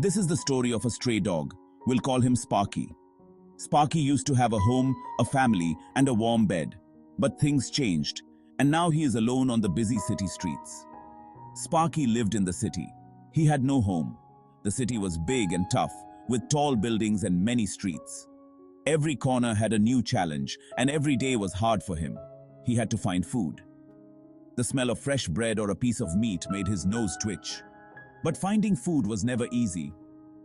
This is the story of a stray dog. We'll call him Sparky. Sparky used to have a home, a family, and a warm bed. But things changed, and now he is alone on the busy city streets. Sparky lived in the city. He had no home. The city was big and tough, with tall buildings and many streets. Every corner had a new challenge, and every day was hard for him. He had to find food. The smell of fresh bread or a piece of meat made his nose twitch. But finding food was never easy.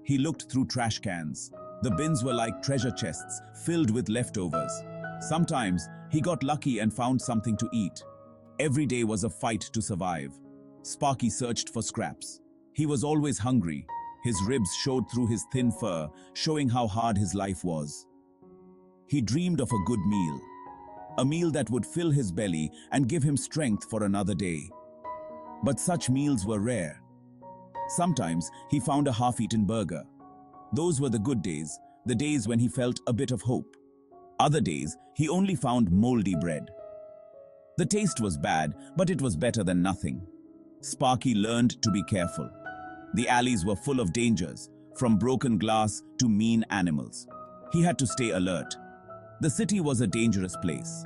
He looked through trash cans. The bins were like treasure chests, filled with leftovers. Sometimes, he got lucky and found something to eat. Every day was a fight to survive. Sparky searched for scraps. He was always hungry. His ribs showed through his thin fur, showing how hard his life was. He dreamed of a good meal. A meal that would fill his belly and give him strength for another day. But such meals were rare. Sometimes he found a half-eaten burger. Those were the good days, the days when he felt a bit of hope. Other days, he only found moldy bread. The taste was bad, but it was better than nothing. Sparky learned to be careful. The alleys were full of dangers, from broken glass to mean animals. He had to stay alert. The city was a dangerous place.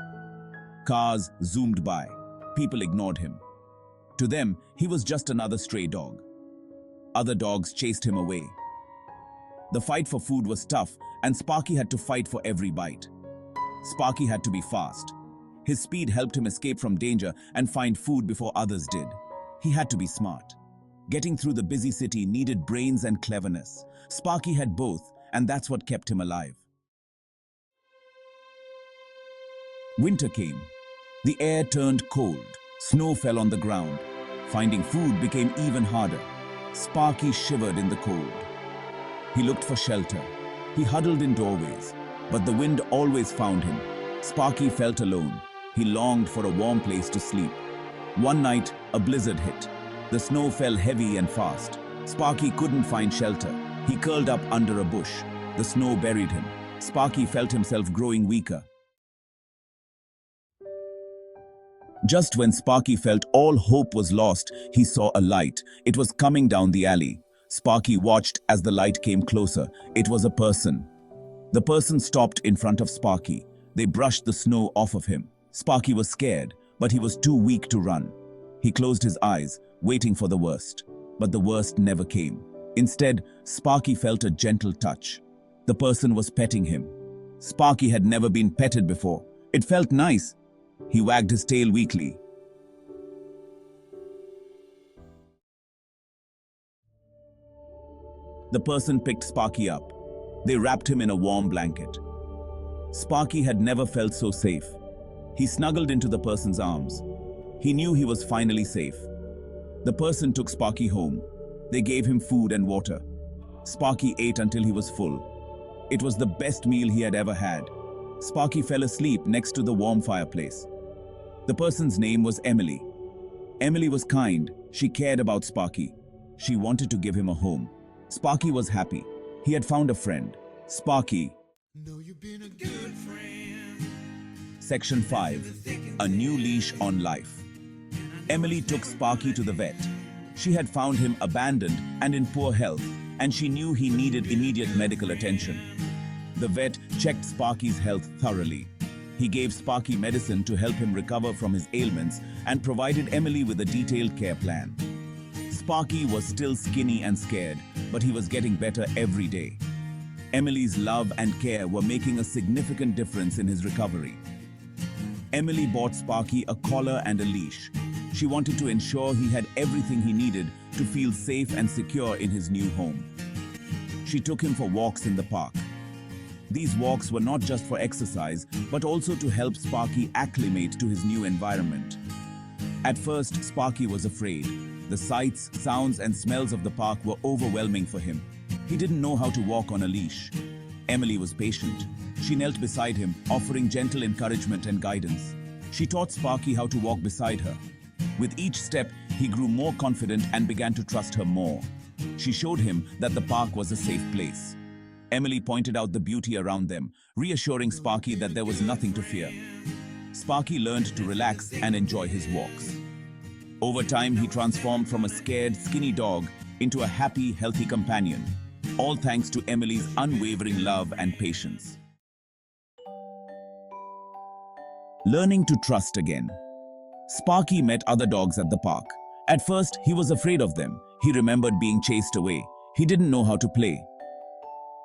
Cars zoomed by. People ignored him. To them, he was just another stray dog. Other dogs chased him away. The fight for food was tough, and Sparky had to fight for every bite. Sparky had to be fast. His speed helped him escape from danger and find food before others did. He had to be smart. Getting through the busy city needed brains and cleverness. Sparky had both, and that's what kept him alive. Winter came. The air turned cold. Snow fell on the ground. Finding food became even harder. Sparky shivered in the cold. He looked for shelter. He huddled in doorways, but the wind always found him. Sparky felt alone. He longed for a warm place to sleep. One night, a blizzard hit. The snow fell heavy and fast. Sparky couldn't find shelter. He curled up under a bush. The snow buried him. Sparky felt himself growing weaker. Just when Sparky felt all hope was lost, he saw a light. It was coming down the alley. Sparky watched as the light came closer. It was a person. The person stopped in front of Sparky. They brushed the snow off of him. Sparky was scared, but he was too weak to run. He closed his eyes, waiting for the worst. But the worst never came. Instead, Sparky felt a gentle touch. The person was petting him. Sparky had never been petted before. It felt nice. He wagged his tail weakly. The person picked Sparky up. They wrapped him in a warm blanket. Sparky had never felt so safe. He snuggled into the person's arms. He knew he was finally safe. The person took Sparky home. They gave him food and water. Sparky ate until he was full. It was the best meal he had ever had. Sparky fell asleep next to the warm fireplace. The person's name was Emily. Emily was kind. She cared about Sparky. She wanted to give him a home. Sparky was happy. He had found a friend. Sparky. Know you've been a good friend. Section 5. A new leash on life. Emily took Sparky to the vet. She had found him abandoned and in poor health, and she knew he needed immediate medical attention. The vet checked Sparky's health thoroughly. He gave Sparky medicine to help him recover from his ailments and provided Emily with a detailed care plan. Sparky was still skinny and scared, but he was getting better every day. Emily's love and care were making a significant difference in his recovery. Emily bought Sparky a collar and a leash. She wanted to ensure he had everything he needed to feel safe and secure in his new home. She took him for walks in the park. These walks were not just for exercise, but also to help Sparky acclimate to his new environment. At first, Sparky was afraid. The sights, sounds, and smells of the park were overwhelming for him. He didn't know how to walk on a leash. Emily was patient. She knelt beside him, offering gentle encouragement and guidance. She taught Sparky how to walk beside her. With each step, he grew more confident and began to trust her more. She showed him that the park was a safe place. Emily pointed out the beauty around them, reassuring Sparky that there was nothing to fear. Sparky learned to relax and enjoy his walks. Over time, he transformed from a scared, skinny dog into a happy, healthy companion, all thanks to Emily's unwavering love and patience. Learning to trust again. Sparky met other dogs at the park. At first, he was afraid of them. He remembered being chased away. He didn't know how to play.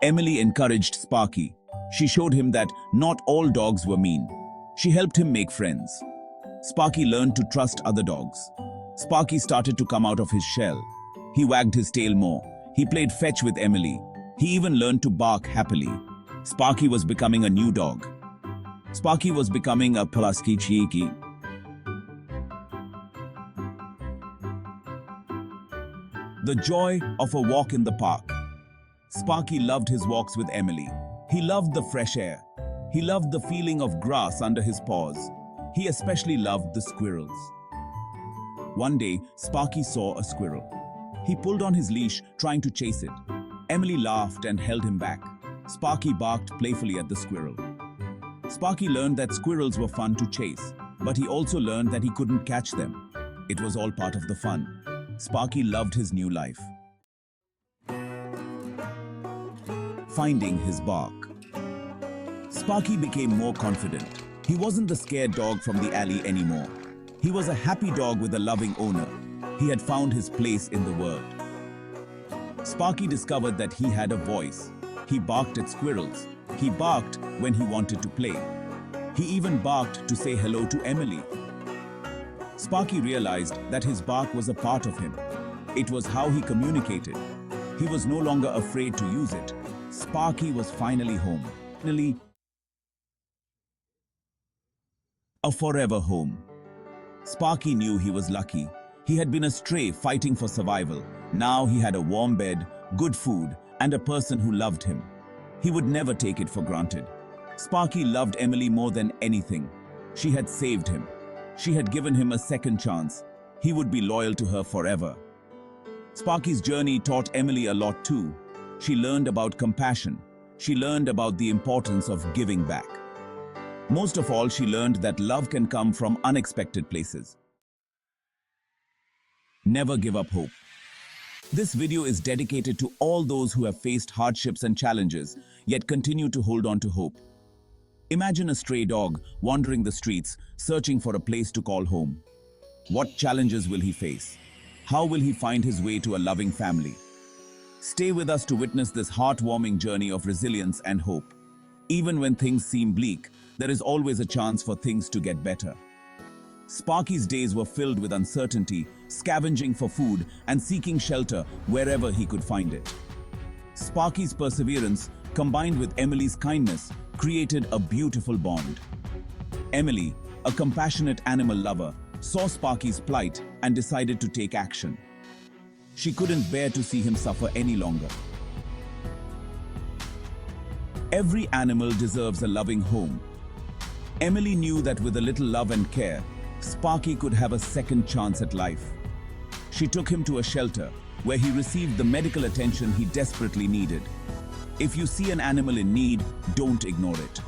Emily encouraged Sparky. She showed him that not all dogs were mean. She helped him make friends. Sparky learned to trust other dogs. Sparky started to come out of his shell. He wagged his tail more. He played fetch with Emily. He even learned to bark happily. Sparky was becoming a new dog. Sparky was becoming a Pulaski Cheeky. The joy of a walk in the park. Sparky loved his walks with Emily. He loved the fresh air. He loved the feeling of grass under his paws. He especially loved the squirrels. One day, Sparky saw a squirrel. He pulled on his leash, trying to chase it. Emily laughed and held him back. Sparky barked playfully at the squirrel. Sparky learned that squirrels were fun to chase, but he also learned that he couldn't catch them. It was all part of the fun. Sparky loved his new life. Finding his bark. Sparky became more confident. He wasn't the scared dog from the alley anymore. He was a happy dog with a loving owner. He had found his place in the world. Sparky discovered that he had a voice. He barked at squirrels. He barked when he wanted to play. He even barked to say hello to Emily. Sparky realized that his bark was a part of him. It was how he communicated. He was no longer afraid to use it. Sparky was finally home. Finally, a forever home. Sparky knew he was lucky. He had been a stray fighting for survival. Now he had a warm bed, good food, and a person who loved him. He would never take it for granted. Sparky loved Emily more than anything. She had saved him. She had given him a second chance. He would be loyal to her forever. Sparky's journey taught Emily a lot too. She learned about compassion. She learned about the importance of giving back. Most of all, she learned that love can come from unexpected places. Never give up hope. This video is dedicated to all those who have faced hardships and challenges, yet continue to hold on to hope. Imagine a stray dog wandering the streets, searching for a place to call home. What challenges will he face? How will he find his way to a loving family? Stay with us to witness this heartwarming journey of resilience and hope. Even when things seem bleak, there is always a chance for things to get better. Sparky's days were filled with uncertainty, scavenging for food and seeking shelter wherever he could find it. Sparky's perseverance, combined with Emily's kindness, created a beautiful bond. Emily, a compassionate animal lover, saw Sparky's plight and decided to take action. She couldn't bear to see him suffer any longer. Every animal deserves a loving home. Emily knew that with a little love and care, Sparky could have a second chance at life. She took him to a shelter where he received the medical attention he desperately needed. If you see an animal in need, don't ignore it.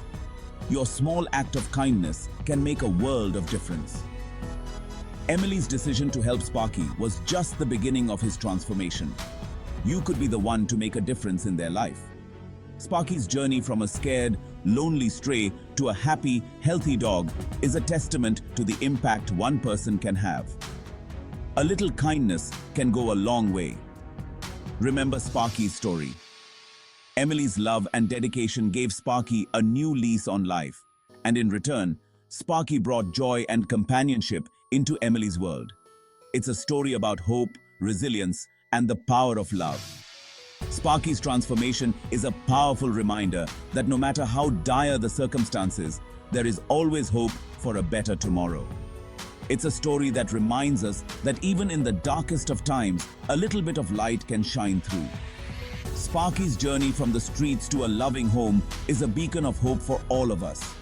Your small act of kindness can make a world of difference. Emily's decision to help Sparky was just the beginning of his transformation. You could be the one to make a difference in their life. Sparky's journey from a scared, lonely stray to a happy, healthy dog is a testament to the impact one person can have. A little kindness can go a long way. Remember Sparky's story. Emily's love and dedication gave Sparky a new lease on life, and in return, Sparky brought joy and companionship into Emily's world. It's a story about hope, resilience, and the power of love. Sparky's transformation is a powerful reminder that no matter how dire the circumstances, there is always hope for a better tomorrow. It's a story that reminds us that even in the darkest of times, a little bit of light can shine through. Sparky's journey from the streets to a loving home is a beacon of hope for all of us.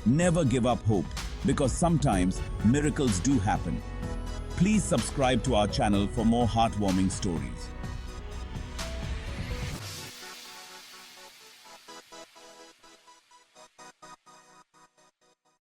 Never give up hope, because sometimes miracles do happen. Please subscribe to our channel for more heartwarming stories.